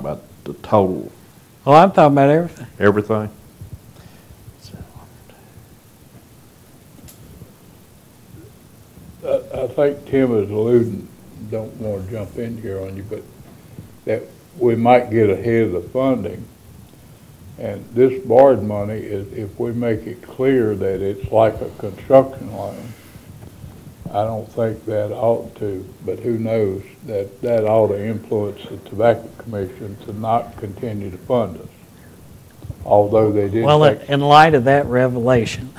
about the total. Oh, I'm talking about everything. Everything? I think Tim is alluding, don't want to jump in here on you, but that we might get ahead of the funding. And this borrowed money is, if we make it clear that it's like a construction loan, I don't think that ought to, but who knows, that ought to influence the Tobacco Commission to not continue to fund us. Although they did. Well, in light of that revelation.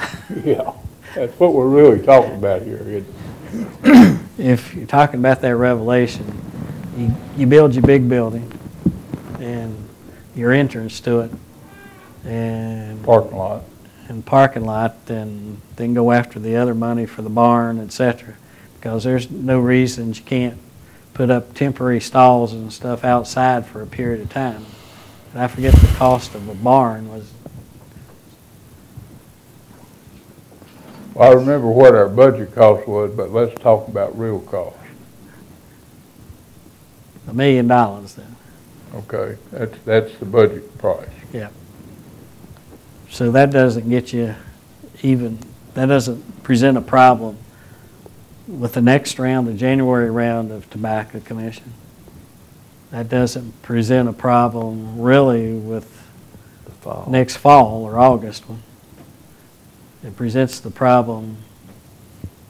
Yeah, that's what we're really talking about here. If you're talking about that revelation, you build your big building and your entrance to it and Parking lot. And parking lot, and then go after the other money for the barn, etc. Because there's no reason you can't put up temporary stalls and stuff outside for a period of time. And I forget the cost of a barn was. Well, I remember what our budget cost was, but let's talk about real cost. $1 million then. Okay, that's the budget price. Yeah. So that doesn't get you even, that doesn't present a problem with the next round, the January round of Tobacco Commission. That doesn't present a problem really with the next fall or August one. It presents the problem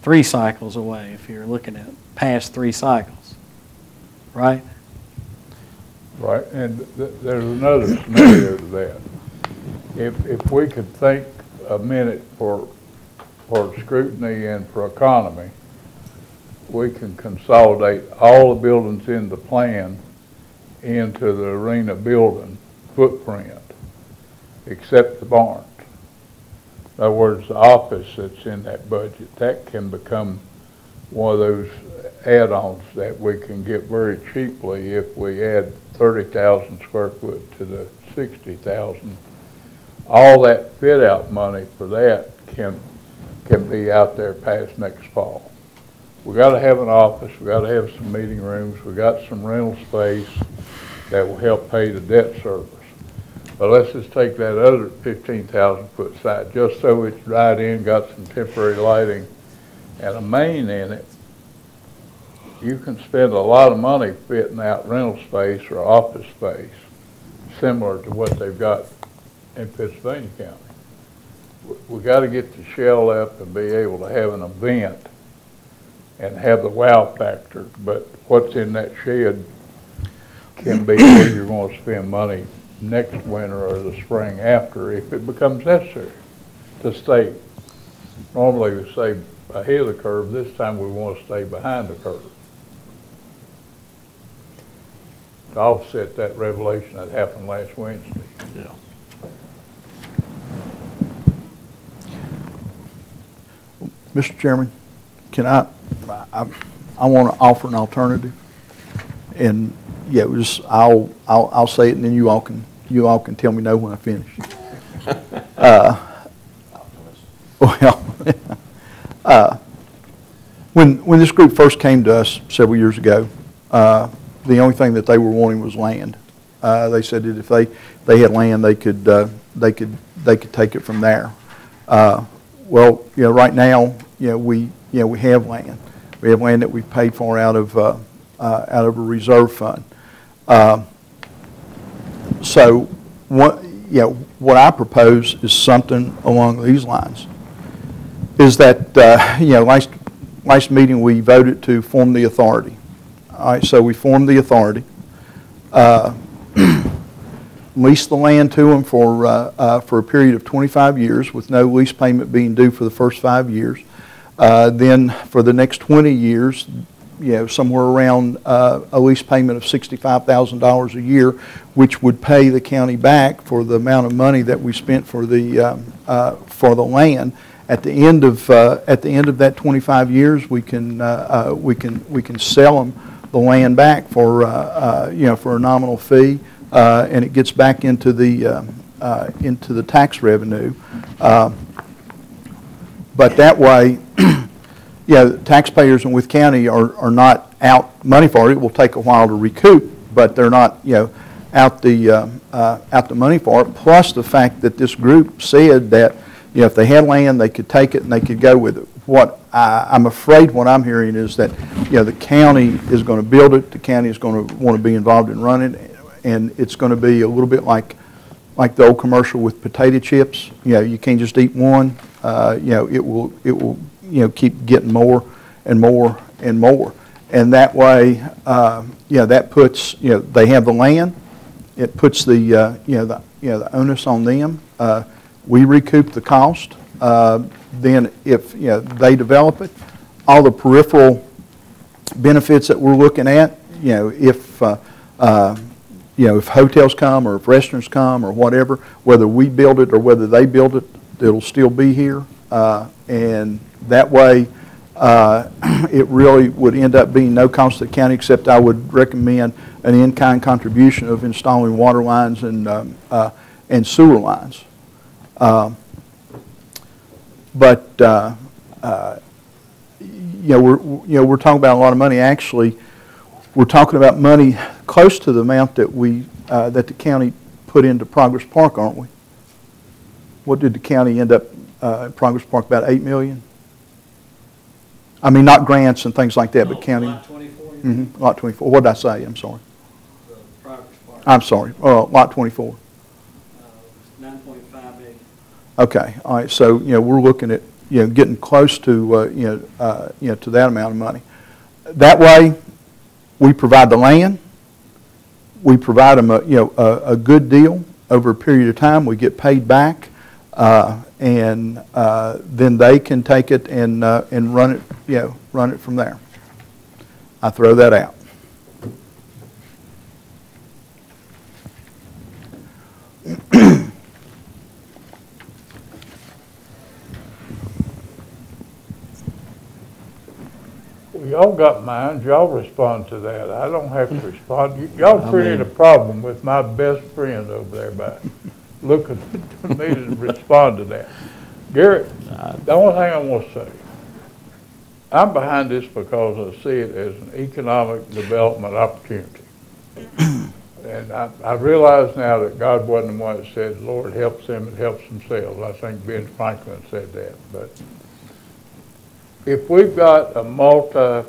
3 cycles away if you're looking at past 3 cycles, right? Right, and there's another scenario to that. If we could think a minute for scrutiny and for economy, we can consolidate all the buildings in the plan into the arena building footprint, except the barns. In other words, the office that's in that budget, that can become one of those add-ons that we can get very cheaply if we add 30,000 square foot to the 60,000. All that fit-out money for that can be out there past next fall. We got to have an office. We got to have some meeting rooms. We got some rental space that will help pay the debt service. But let's just take that other 15,000 foot side, just so it's right in, got some temporary lighting and a main in it. You can spend a lot of money fitting out rental space or office space, similar to what they've got in Pennsylvania County. We got to get the shell up and be able to have an event and have the wow factor. But what's in that shed can be where you're going to spend money next winter or the spring after if it becomes necessary to stay. Normally we stay ahead of the curve. This time we want to stay behind the curve to offset that revelation that happened last Wednesday. Yeah. Mr. Chairman, can I want to offer an alternative, and yeah, I'll say it, and then you all can tell me no when I finish. When this group first came to us several years ago, the only thing that they were wanting was land. They said that if they had land, they could take it from there. Well, right now, we have land. We have land that we've paid for out of a reserve fund. So, what I propose is something along these lines. Is that last meeting we voted to form the authority. All right, so we formed the authority. Lease the land to them for a period of 25 years with no lease payment being due for the first 5 years. Then for the next 20 years, somewhere around a lease payment of $65,000 a year, which would pay the county back for the amount of money that we spent for the land. At the end of that 25 years, we can sell them the land back for for a nominal fee. And it gets back into the tax revenue, but that way, taxpayers in Wythe County are not out money for it. It will take a while to recoup, but they're not out the money for it, plus the fact that this group said that, if they had land, they could take it and they could go with it. What I'm afraid what I'm hearing is that, the county is going to build it, the county is going to want to be involved in running it, and it's going to be a little bit like the old commercial with potato chips. You can't just eat one. It will keep getting more and more and more. And that way, that puts, they have the land. It puts the onus on them. We recoup the cost. Then if they develop it, all the peripheral benefits that we're looking at, if hotels come or if restaurants come or whatever, whether we build it or whether they build it, it'll still be here. And that way, it really would end up being no cost to the county, except I would recommend an in-kind contribution of installing water lines and sewer lines. But we're talking about a lot of money. Actually, we're talking about money close to the amount that that the county put into Progress Park, aren't we? What did the county end up at Progress Park? About $8 million. I mean, not grants and things like that, but county. Lot 24. Mm-hmm. Lot 24. What did I say? I'm sorry. Progress Park. I'm sorry. Lot 24. 9.5 million. Okay. All right. So we're looking at getting close to to that amount of money. That way, we provide the land. We provide them a good deal over a period of time. We get paid back, and then they can take it and run it from there. I throw that out. Well, y'all got mine. Y'all respond to that. I don't have to respond. Y'all created a problem with my best friend over there by looking to me to respond to that. Garrett, the only thing I want to say, I'm behind this because I see it as an economic development opportunity. And I realize now that God wasn't the one that said, the Lord helps them and helps themselves. I think Ben Franklin said that. But if we've got a multi-million,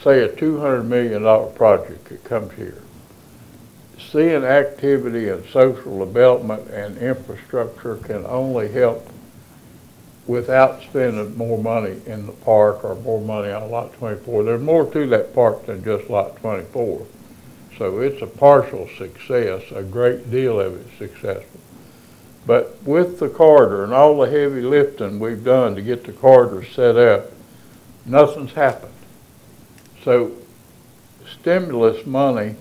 say a $200 million project that comes here, seeing activity and social development and infrastructure can only help without spending more money in the park or more money on Lot 24. There's more to that park than just Lot 24. So it's a partial success, a great deal of it's successful. But with the corridor and all the heavy lifting we've done to get the corridor set up, nothing's happened. So stimulus money,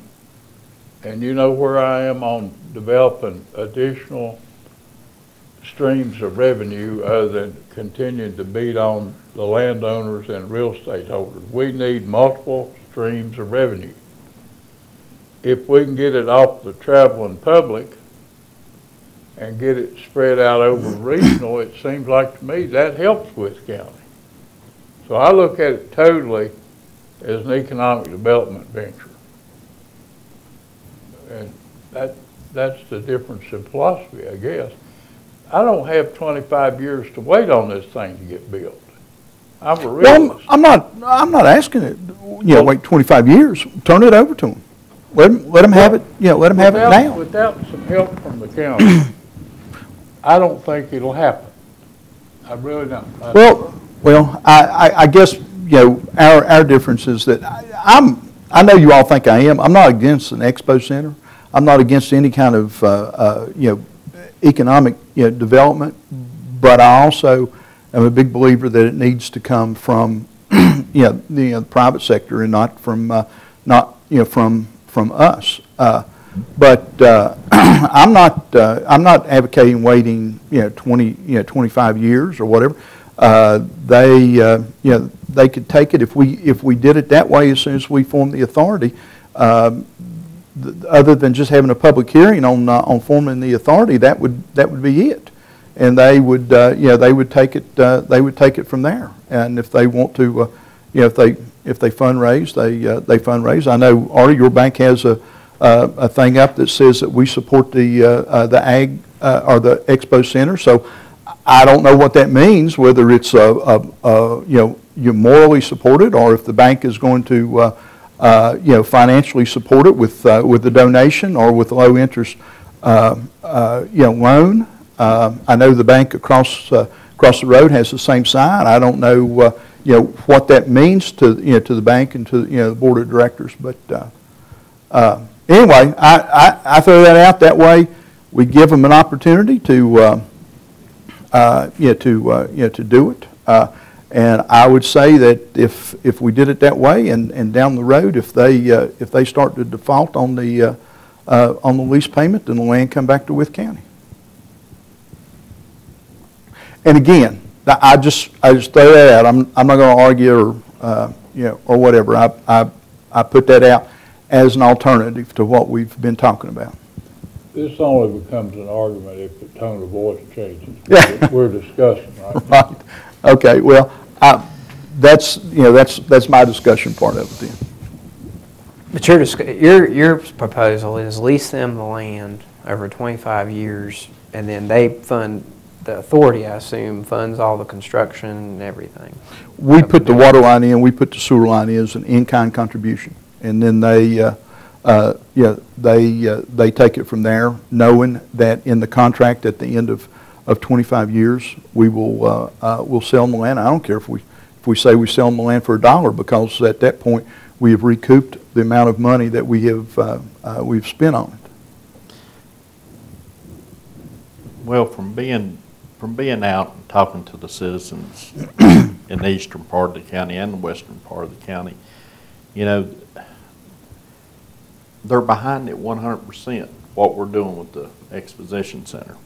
and you know where I am on developing additional streams of revenue other than continuing to beat on the landowners and real estate holders. We need multiple streams of revenue. If we can get it off the traveling public and get it spread out over regional, it seems like to me that helps Wythe County. So I look at it totally as an economic development venture. And that's the difference in philosophy, I guess. I don't have 25 years to wait on this thing to get built. I'm a realist. Well, I'm not asking it. Wait 25 years. Turn it over to them. Let them have it. Let them have it now. Without some help from the county, I don't think it'll happen. I really don't. Well, I guess our difference is that I know you all think I am. I'm not against an expo center. I'm not against any kind of economic development, but I also am a big believer that it needs to come from the private sector and not from us. But I'm not advocating waiting 25 years or whatever. They could take it if we did it that way as soon as we formed the authority. Other than just having a public hearing on forming the authority, that would be it, and they would take it from there. And if they want to, if they fundraise, they fundraise. I know Artie, your bank has a thing up that says that we support the ag or the expo center. So I don't know what that means, whether it's you morally support it, or if the bank is going to financially support it with a donation or with a low interest loan. I know the bank across the road has the same sign. I don't know what that means to to the bank and to the board of directors. But anyway, I throw that out that way. We give them an opportunity to do it. And I would say that if we did it that way, and down the road, if they start to default on the lease payment, then the land come back to Wythe County. And again, I just throw that out. I'm not going to argue or whatever. I put that out as an alternative to what we've been talking about. This only becomes an argument if the tone of voice changes. Yeah. We're discussing right now. Right. Okay. Well, that's my discussion part of it then. But your proposal is lease them the land over 25 years, and then they fund, the authority, I assume, funds all the construction and everything. We put the water line in, we put the sewer line in as an in-kind contribution, and then they take it from there, knowing that in the contract at the end of 25 years, we will we'll sell them the land. I don't care if we say we sell them the land for $1, because at that point we have recouped the amount of money that we've spent on it. Well, from being out and talking to the citizens in the eastern part of the county and the western part of the county, they're behind it 100% what we're doing with the exposition center.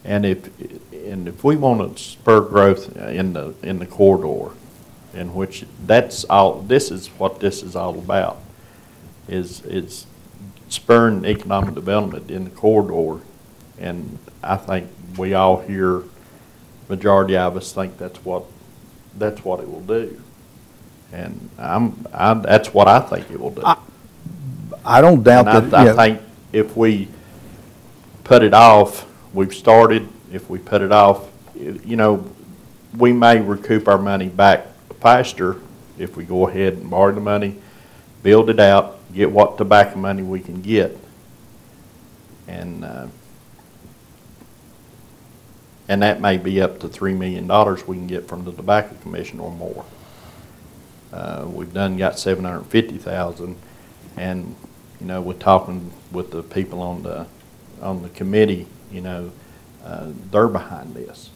And if we want to spur growth in the corridor, in which this is what this is all about, is spurring economic development in the corridor. And I think we all here, majority of us think that's what it will do. And that's what I think it will do. I don't doubt that. I think if we put it off, we've started. If we put it off, we may recoup our money back faster if we go ahead and borrow the money, build it out, get what tobacco money we can get, and that may be up to $3 million we can get from the Tobacco Commission or more. We've got $750,000, and we're talking with the people on the committee. They're behind this.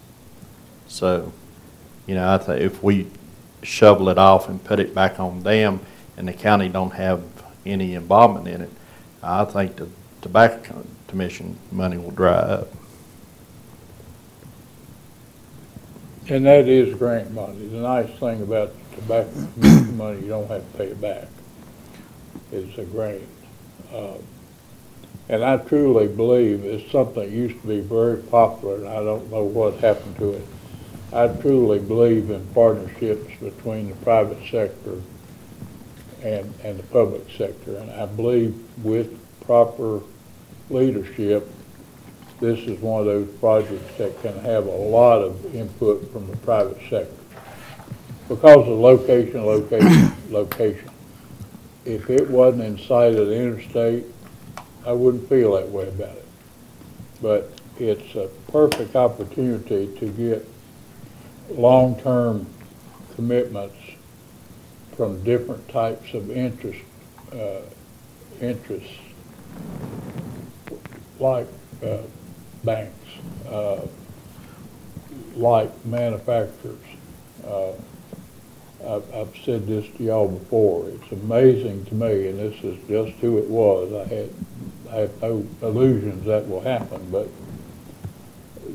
So, I think if we shovel it off and put it back on them, and the county don't have any involvement in it, I think the Tobacco Commission money will dry up. And that is grant money. The nice thing about tobacco commission money, you don't have to pay it back. It's a grant. And I truly believe it's something that used to be very popular, and I don't know what happened to it. I truly believe in partnerships between the private sector and the public sector. And I believe with proper leadership, this is one of those projects that can have a lot of input from the private sector. Because of location. If it wasn't inside of the interstate, I wouldn't feel that way about it. But it's a perfect opportunity to get long-term commitments from different types of interests, like banks, like manufacturers. I've said this to y'all before. It's amazing to me, and this is just who it was. I have no illusions that will happen, but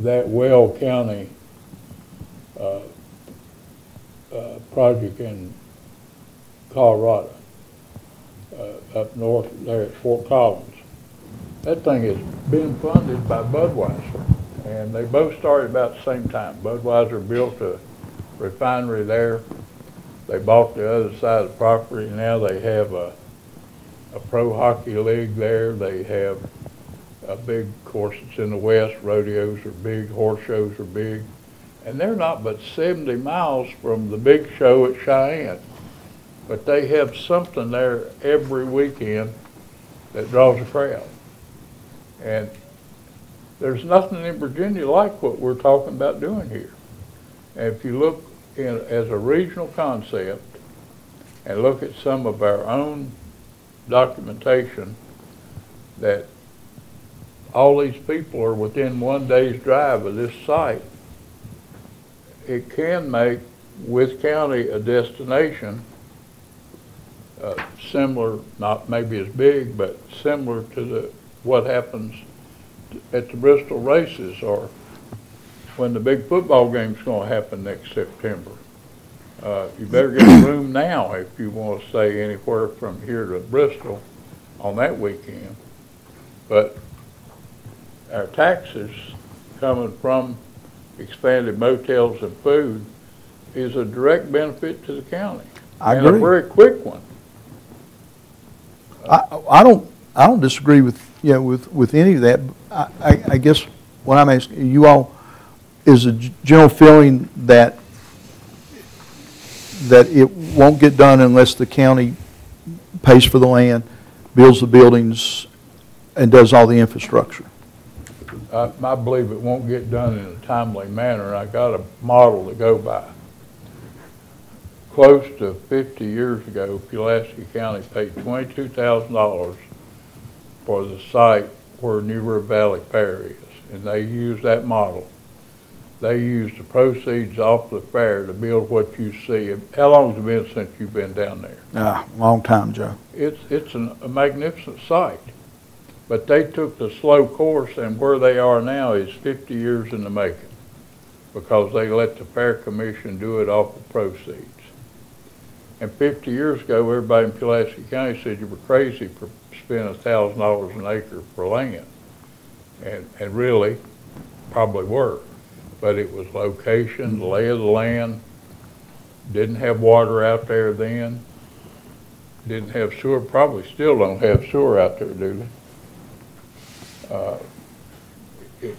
that Weld County project in Colorado, up north there at Fort Collins, that thing has been funded by Budweiser, and they both started about the same time. Budweiser built a refinery there. They bought the other side of the property, and now they have a pro hockey league there. They have a big course that's in the west. Rodeos are big, horse shows are big. And they're not but 70 miles from the big show at Cheyenne. But they have something there every weekend that draws a crowd. And there's nothing in Virginia like what we're talking about doing here. And if you look as a regional concept and look at some of our own documentation, that all these people are within 1 day's drive of this site, it can make Wythe County a destination similar, not maybe as big, but similar to what happens at the Bristol races, or when the big football game's going to happen next September. You better get a room now if you want to stay anywhere from here to Bristol on that weekend. But our taxes coming from expanded motels and food is a direct benefit to the county. I and agree. A very quick one. I don't disagree with with any of that. I guess what I'm asking you all is a general feeling that it won't get done unless the county pays for the land, builds the buildings, and does all the infrastructure. I believe it won't get done in a timely manner. I got a model to go by. Close to 50 years ago, Pulaski County paid $22,000 for the site where New River Valley Fair is, and they used that model. They used the proceeds off the fair to build what you see. How long has it been since you've been down there? Long time, Joe. It's a magnificent site. But they took the slow course, and where they are now is 50 years in the making, because they let the Fair Commission do it off the proceeds. And 50 years ago, everybody in Pulaski County said you were crazy for spending $1,000 an acre for land. And really, probably were. But it was location, the lay of the land, didn't have water out there then, didn't have sewer, probably still don't have sewer out there, do they?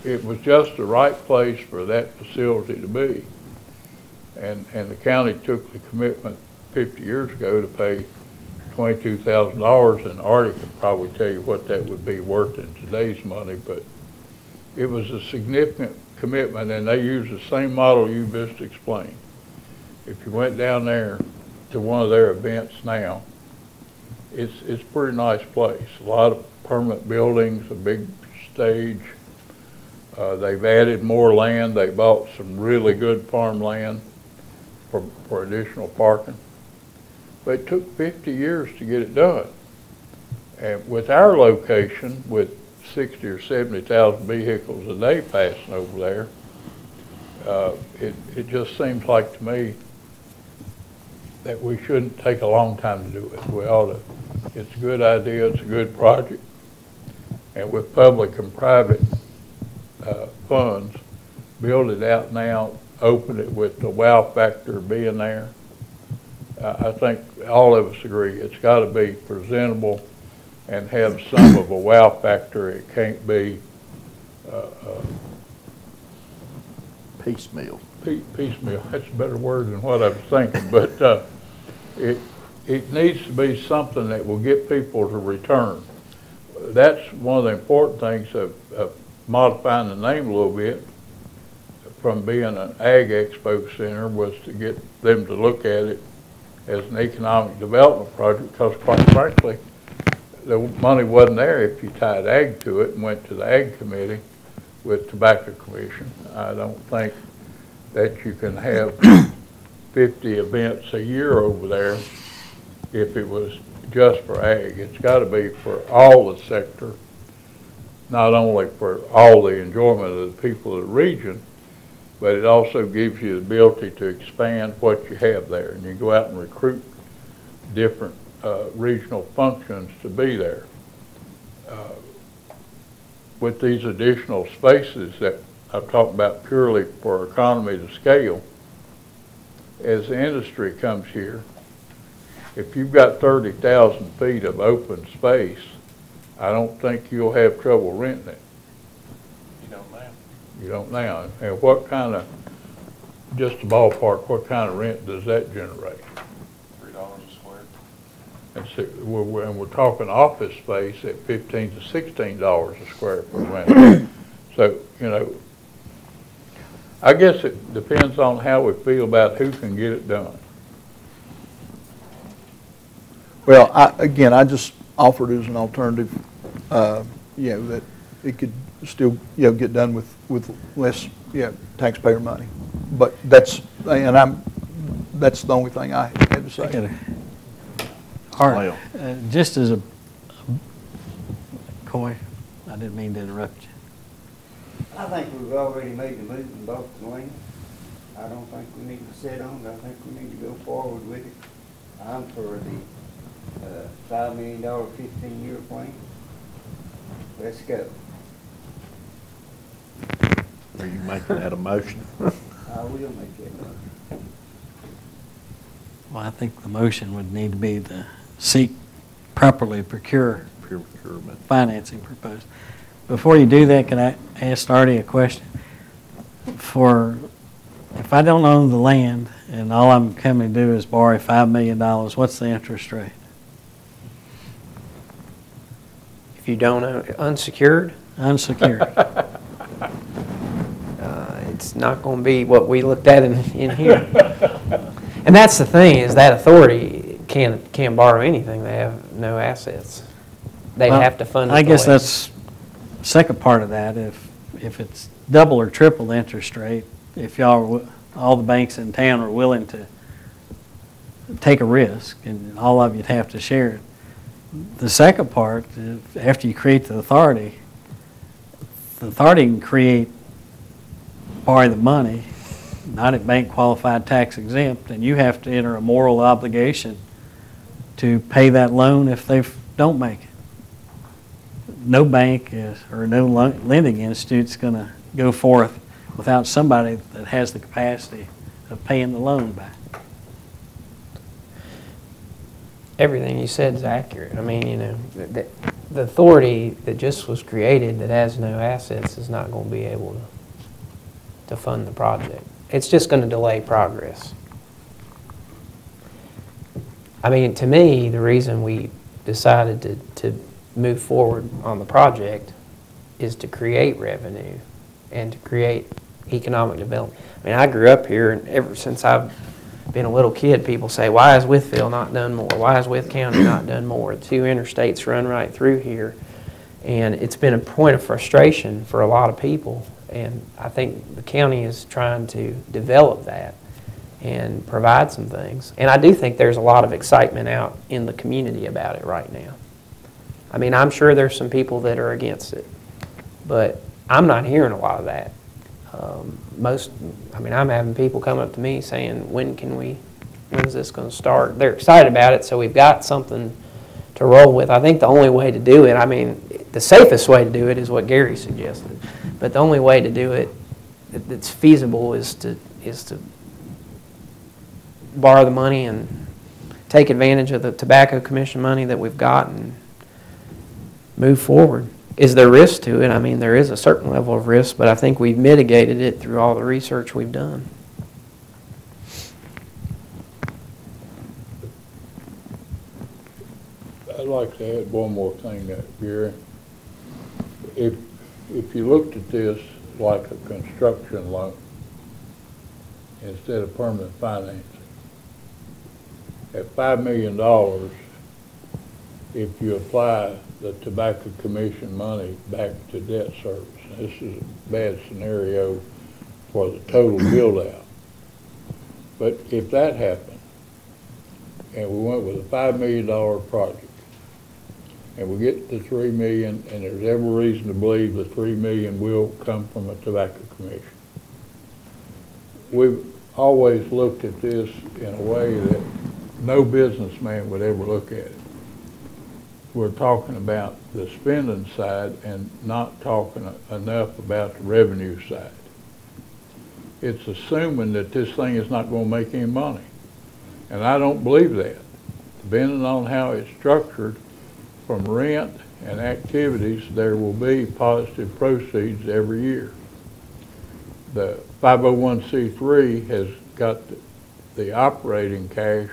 It was just the right place for that facility to be. And the county took the commitment 50 years ago to pay $22,000, and Artie could probably tell you what that would be worth in today's money, but it was a significant commitment, and they used the same model you just explained. If you went down there to one of their events now, it's a pretty nice place. A lot of permanent buildings, a big stage. They've added more land. They bought some really good farmland for additional parking. But it took 50 years to get it done. And with our location, with 60 or 70,000 vehicles a day passing over there, it just seems like to me that we shouldn't take a long time to do it. We ought to. It's a good idea. It's a good project. And with public and private funds, build it out now, open it with the wow factor being there. I think all of us agree it's got to be presentable and have some of a wow factor. It can't be piecemeal. Piecemeal. That's a better word than what I was thinking, but it needs to be something that will get people to return. That's one of the important things of modifying the name a little bit from being an Ag Expo Center, was to get them to look at it as an economic development project, because quite frankly, the money wasn't there if you tied ag to it and went to the Ag Committee with Tobacco Commission. I don't think that you can have 50 events a year over there if it was just for ag. It's got to be for all the sector, not only for all the enjoyment of the people of the region, but it also gives you the ability to expand what you have there. And you go out and recruit different regional functions to be there. With these additional spaces that I've talked about purely for economy to scale, as the industry comes here, if you've got 30,000 feet of open space, I don't think you'll have trouble renting it. You don't now. You don't now. And what kind of, just a ballpark, what kind of rent does that generate? $3 a square. And we're talking office space at $15 to $16 a square foot rent. So, you know, I guess it depends on how we feel about who can get it done. Well, again, I just offered as an alternative, you know, that it could still, you know, get done with less, you know, taxpayer money. But that's the only thing I had to say. All right, just as Coy, I didn't mean to interrupt you. I think we've already made the move and bought the land. I don't think we need to sit on it. I think we need to go forward with it. I'm for the $5 million 15-year plan. Let's go. Are you making that a motion? I will make that motion. Well, I think the motion would need to be to seek properly procure Procurement. financing proposed. Before you do that, can I ask Artie a question? If I don't own the land and all I'm coming to do is borrow $5 million, what's the interest rate? If you don't own unsecured, Unsecured. it's not going to be what we looked at in here. And that's the thing, is that authority can't borrow anything. They have no assets. They'd Well, have to fund it. I guess the way- that's the second part of that. If it's double or triple the interest rate, if all the banks in town are willing to take a risk, and all of you'd have to share it. The second part, after you create the authority can borrow the money, not at bank qualified tax exempt, and you have to enter a moral obligation to pay that loan if they don't make it. No bank or no lending institute's going to go forth without somebody that has the capacity of paying the loan back. Everything you said is accurate. I mean, you know, the authority that just was created that has no assets is not going to be able to fund the project. It's just going to delay progress. I mean, to me, the reason we decided to move forward on the project is to create revenue and to create economic development. I mean, I grew up here, and ever since I've been a little kid, people say, why has Wytheville not done more? Why has Wythe County not done more? The two interstates run right through here, and it's been a point of frustration for a lot of people, and I think the county is trying to develop that and provide some things. And I do think there's a lot of excitement out in the community about it right now. I mean, I'm sure there's some people that are against it, but I'm not hearing a lot of that. I'm having people come up to me saying, when's this going to start? They're excited about it, so we've got something to roll with. I think the only way to do it, I mean, the safest way to do it is what Gary suggested, but the only way to do it that's feasible is to borrow the money and take advantage of the Tobacco Commission money that we've got and move forward. Is there risk to it? I mean, there is a certain level of risk, but I think we've mitigated it through all the research we've done. I'd like to add one more thing, Gary. If you looked at this like a construction loan instead of permanent financing, at $5 million, if you apply the Tobacco Commission money back to debt service, this is a bad scenario for the total build-out. But if that happened, and we went with a $5 million project, and we get the $3 million, and there's every reason to believe the $3 million will come from the Tobacco Commission. We've always looked at this in a way that no businessman would ever look at it. We're talking about the spending side and not talking enough about the revenue side. It's assuming that this thing is not going to make any money. And I don't believe that. depending on how it's structured, from rent and activities, there will be positive proceeds every year. The 501c3 has got the operating cash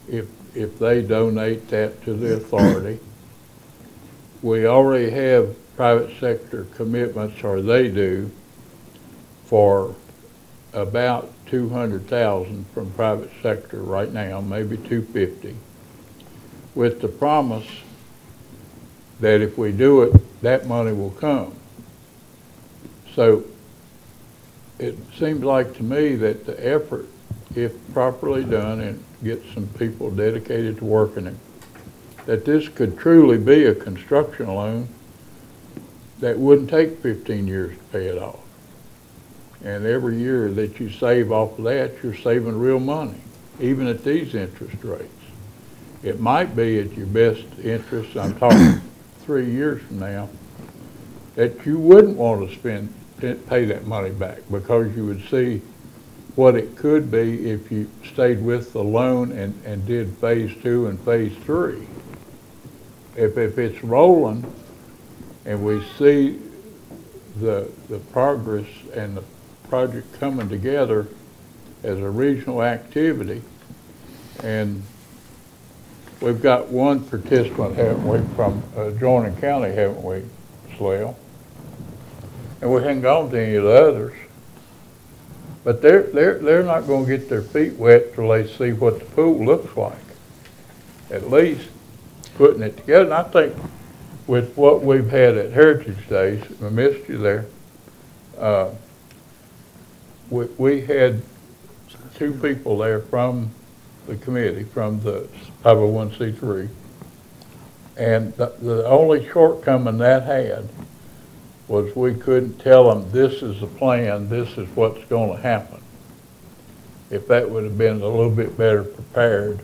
if they donate that to the authority. We already have private sector commitments, or they do, for about 200,000 from private sector right now, maybe 250, with the promise that if we do it, that money will come. So it seems like to me that the effort, if properly done and get some people dedicated to working it, that this could truly be a construction loan that wouldn't take 15 years to pay it off. And every year that you save off of that, you're saving real money, even at these interest rates. It might be at your best interest, I'm talking 3 years from now, that you wouldn't want to pay that money back, because you would see what it could be if you stayed with the loan and did phase 2 and phase 3. If it's rolling and we see the progress and the project coming together as a regional activity, and we've got one participant, haven't we, from adjoining county, haven't we, Slale? And we haven't gone to any of the others. But they're not going to get their feet wet till they see what the pool looks like. At least putting it together. And I think with what we've had at Heritage Days, I missed you there, we had 2 people there from the committee, from the 501c3, and the only shortcoming that had was we couldn't tell them, this is the plan, this is what's going to happen. If that would have been a little bit better prepared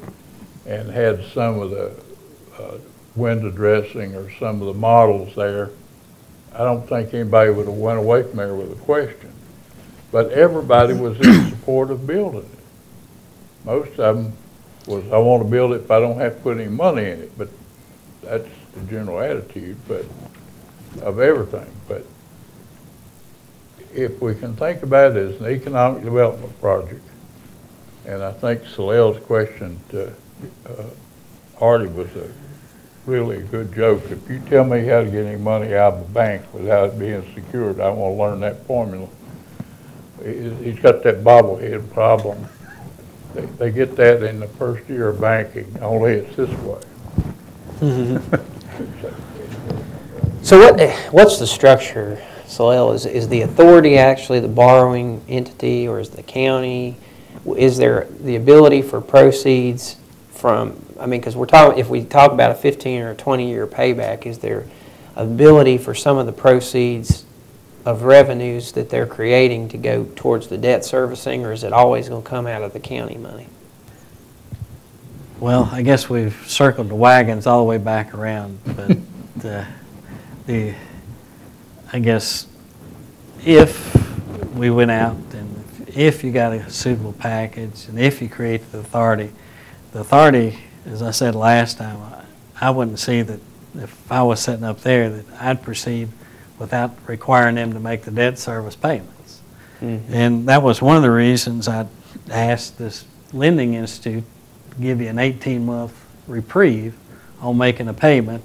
and had some of the window dressing or some of the models there, I don't think anybody would have went away from there with a question. But everybody was in support of building it. Most of them was, I want to build it if I don't have to put any money in it. But that's the general attitude of everything. But if we can think about it as an economic development project, and I think Salel's question to Artie was really a good joke. If you tell me how to get any money out of the bank without it being secured, I want to learn that formula. He's got that bobblehead problem. They get that in the first year of banking, only it's this way. So what's the structure, Salel? Is the authority actually the borrowing entity, or is the county? Is there the ability for proceeds from, I mean, because if we talk about a 15 or a 20-year payback, is there ability for some of the proceeds of revenues that they're creating to go towards the debt servicing, or is it always going to come out of the county money? Well, I guess we've circled the wagons all the way back around, but I guess if we went out and if you got a suitable package and if you create the authority, as I said last time, I wouldn't see that if I was sitting up there that I'd proceed without requiring them to make the debt service payments. Mm-hmm. And that was one of the reasons I asked this lending institute to give you an 18-month reprieve on making a payment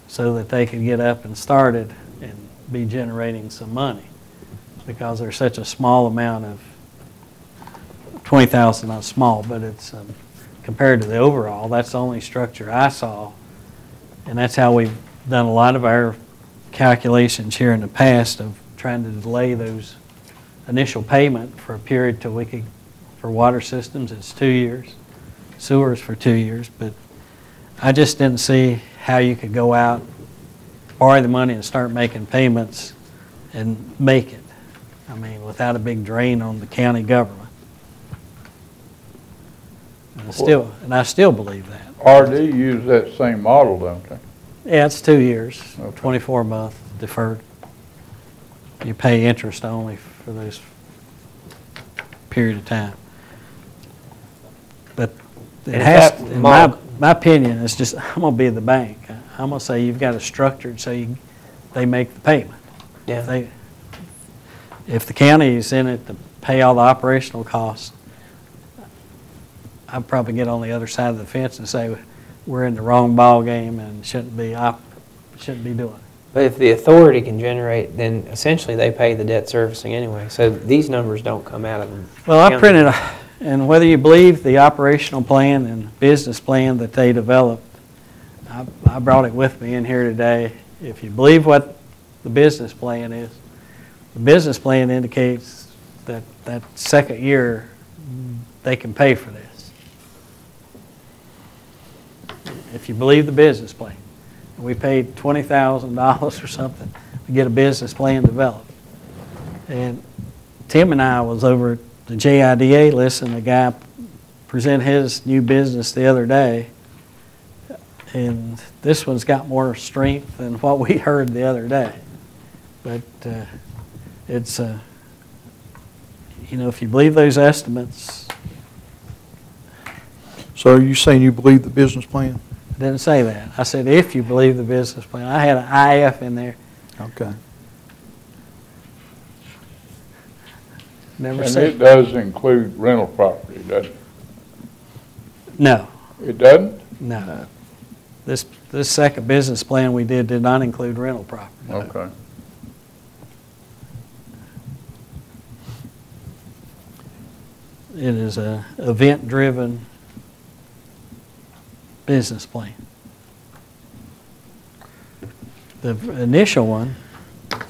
so that they could get up and started and be generating some money, because there's such a small amount of, 20,000 not small, but it's compared to the overall, that's the only structure I saw. And that's how we've done a lot of our calculations here in the past, of trying to delay those initial payment for a period till we could, for water systems it's 2 years, sewers for 2 years, but I just didn't see how you could go out, borrow the money and start making payments and make it. I mean, without a big drain on the county government. And I still believe that. RD use that same model, don't they? Yeah, it's 2 years, Okay. 24-month deferred. You pay interest only for those period of time. But It And has, that in mark- my opinion, it's just, I'm gonna be the bank. I'm gonna say you've got to structure it so they make the payment. Yeah. If the county is in it to pay all the operational costs, I'd probably get on the other side of the fence and say, we're in the wrong ballgame and shouldn't be doing it. But if the authority can generate, then essentially they pay the debt servicing anyway. So these numbers don't come out of them. Well, I printed, and whether you believe the operational plan and business plan that they developed, I brought it with me in here today. If you believe what the business plan is, the business plan indicates that that second year they can pay for this. If you believe the business plan. We paid $20,000 or something to get a business plan developed. And Tim and I was over at the JIDA listening to the guy present his new business the other day. And this one's got more strength than what we heard the other day. But it's, if you believe those estimates. So are you saying you believe the business plan? I didn't say that. I said if you believe the business plan. I had an IF in there. Okay. Never And said. it does include rental property, doesn't it? No, It doesn't? no. This second business plan we did not include rental property. Okay. It is a event-driven business plan. The initial one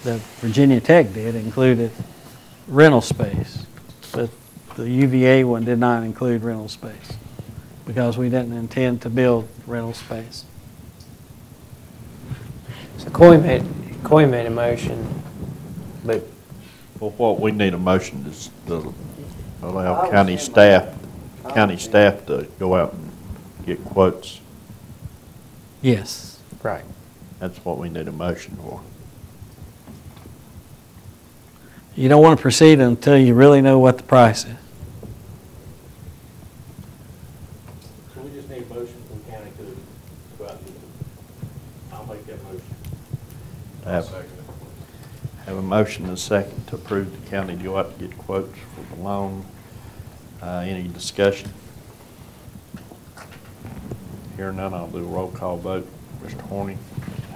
that Virginia Tech did included rental space, but the UVA one did not include rental space because we didn't intend to build rental space. So Coy made a motion, but Well, what we need a motion is to allow county staff to go out and get quotes. Yes. right. That's what we need a motion for. You don't want to proceed until you really know what the price is. So we just need a motion from the county to go out and get them. I'll make that motion. Have a motion and a second to approve the county to go out to get quotes for the loan. Any discussion? Hearing none, I'll do a roll call vote. Mr. Horny?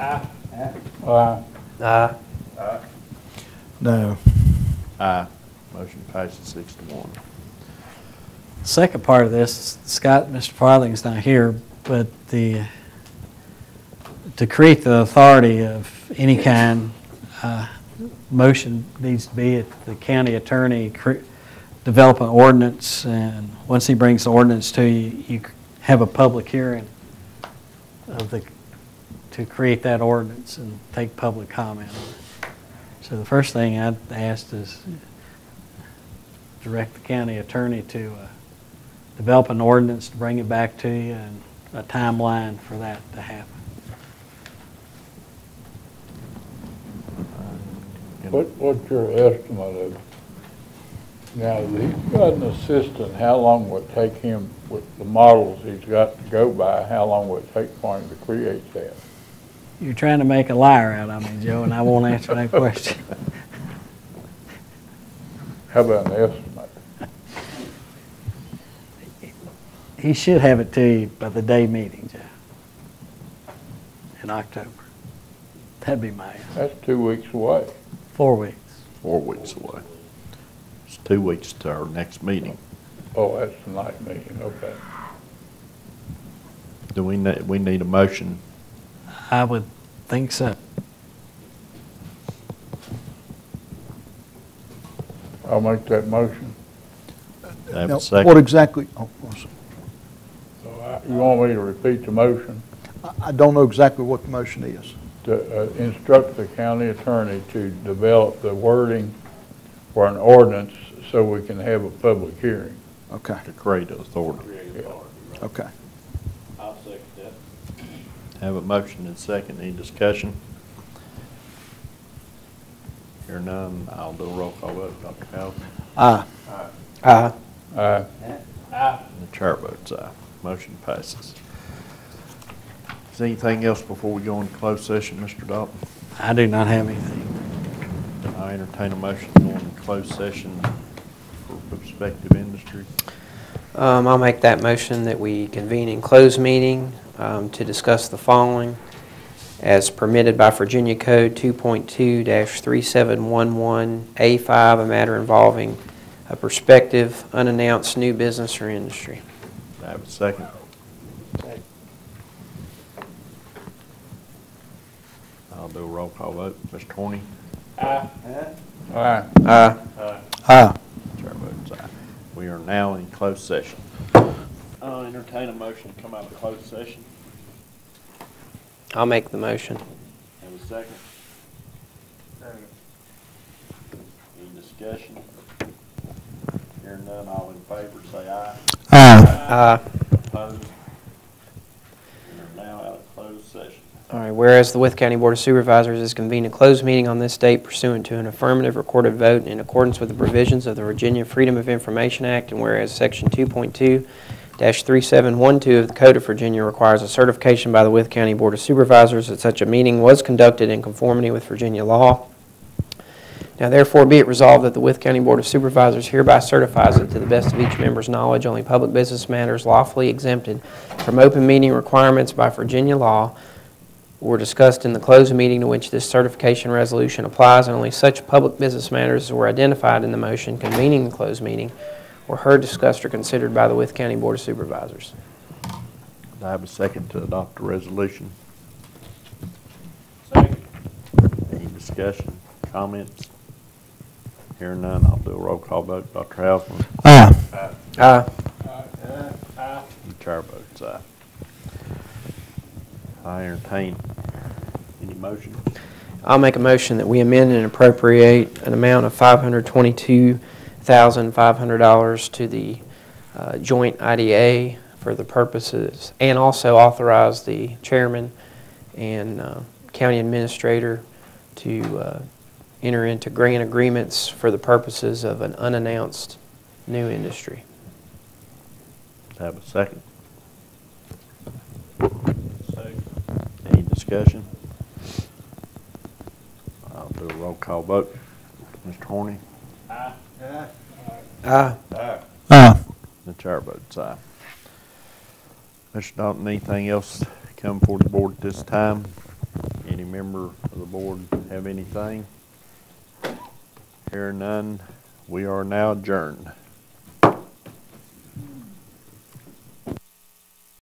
Aye. No. Aye. Motion passes 6-1. The second part of this, Scott, Mr. Farthing's not here, but to create the authority of any kind, motion needs to be at the county attorney develop an ordinance, and once he brings the ordinance to you, you have a public hearing to create that ordinance and take public comment on it. So the first thing I'd ask is direct the county attorney to develop an ordinance to bring it back to you and a timeline for that to happen. What's your estimate of, now, he's got an assistant, how long will it take him, with the models he's got to go by, how long will it take for him to create that? You're trying to make a liar out of me, Joe, and I won't answer that question. How about an estimate? He should have it to you by the day meeting, Joe, in October. That'd be my answer. That's 2 weeks away. 4 weeks. 4 weeks away. It's 2 weeks to our next meeting. Oh, that's the night meeting, okay. Do we need a motion? I would think so. I'll make that motion. Have Now, a second? what exactly, So you want me to repeat the motion? I don't know exactly what the motion is. To instruct the county attorney to develop the wording for an ordinance so we can have a public hearing. Okay, To create an authority. okay. I'll second that. Have a motion and second. Any discussion? Hear none, I'll do a roll call vote. Dr. Howell? Aye. Aye. Aye. And the chair votes aye. Motion passes. Is there anything else before we go into closed session, Mr. Dalton? I do not have anything. I entertain a motion to go into closed session for prospective industry. I'll make that motion that we convene in closed meeting to discuss the following as permitted by Virginia Code 2.2-3711A5, a matter involving a prospective, unannounced new business or industry. Do I have a second? I'll do a roll call vote. Mr. Horny? Aye. Aye. Aye. Chair votes aye. We are now in closed session. I'll entertain a motion to come out of closed session. I'll make the motion. Have a second? Any discussion? Hearing none, all in favor say aye. Aye. Aye. Opposed? We are now out of closed session. All right, whereas the Wythe County Board of Supervisors has convened a closed meeting on this date pursuant to an affirmative recorded vote in accordance with the provisions of the Virginia Freedom of Information Act, and whereas Section 2.2-3712 of the Code of Virginia requires a certification by the Wythe County Board of Supervisors that such a meeting was conducted in conformity with Virginia law. Now therefore be it resolved that the Wythe County Board of Supervisors hereby certifies that to the best of each member's knowledge, only public business matters lawfully exempted from open meeting requirements by Virginia law were discussed in the closed meeting to which this certification resolution applies, and only such public business matters as were identified in the motion convening the closed meeting were heard, discussed, or considered by the Wythe County Board of Supervisors. Do I have a second to adopt the resolution? Second. Any discussion, comments? Hearing none, I'll do a roll call vote. Dr. Hausman? Aye. Aye. The chair votes aye. I entertain any motion. I'll make a motion that we amend and appropriate an amount of $522,500 to the joint IDA for the purposes, and also authorize the chairman and county administrator to enter into grant agreements for the purposes of an unannounced new industry. Have a second. Any discussion? I'll do a roll call vote. Mr. Horny? Aye. Aye. Aye. The chair votes aye. Mr. Dalton, anything else come before the board at this time? Any member of the board have anything? Hearing none, we are now adjourned.